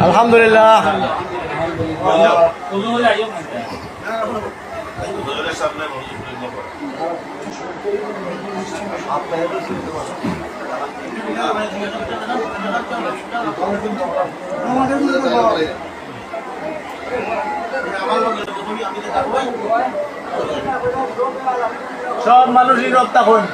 আলহামদুলিল্লাহ। সব মানুষই রপ্তা করুন।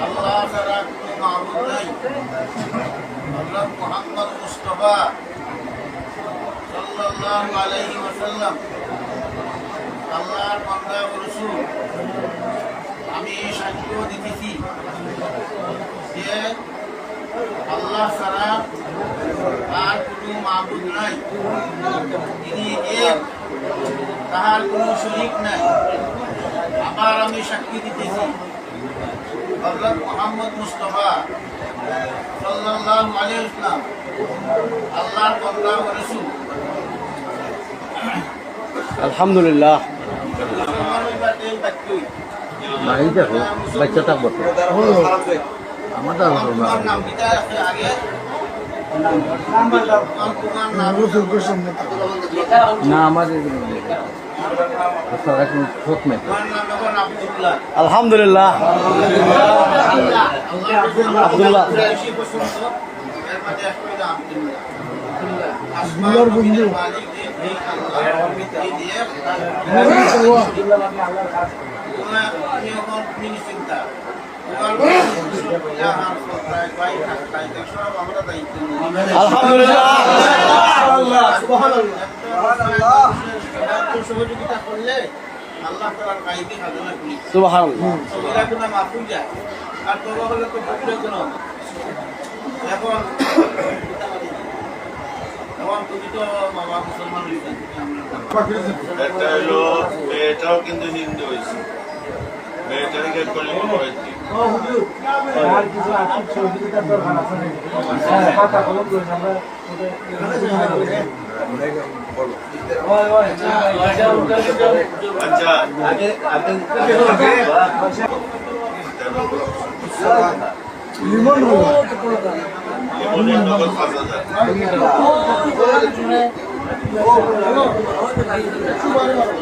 আল্লাহ ছাড়া কোনো মাবুদ নাই। হযরত মুহাম্মদ মুস্তাফা সাল্লাল্লাহু আলাইহি ওয়াসাল্লাম আল্লাহর বান্দা ও রাসূল। আমি সাক্ষ্য দিতেছি যে আল্লাহ ছাড়া আর কোনো মাবুদ নাই, তিনি এক, তাহার কোনো শরীক নাই। আবার আমি সাক্ষী দিতেছি হযরত মুহাম্মদ মুস্তাফা সাল্লাল্লাহু আলাইহি ওয়াসাল্লাম আল্লাহর বান্দা ও রাসূল। আলহামদুলিল্লাহ। বাচ্চা থাকবো না আমাদের আলহামদুলিল্লাহ। আব্দুল্লাহ বন্ধু সহযোগিতা করলে আল্লাহ তাআলার গায়বী খাজানা খুলি। সুবহানাল্লাহ। সবিরা গুনাহ মাফ হয়ে যায়। আর তওবা হলে তো কবিরা গুনাহ। এখন তুমি তো বাবা মুসলমান হইছেন, একটা হলো মেয়েটাও কিন্তু হিন্দু হয়েছে, মেয়েটাকে গেট করলে আর কিছু আর্থিক সহযোগিতার দরকার আছে নাকি? খাতা কলম করে আমরা লিমন 5,000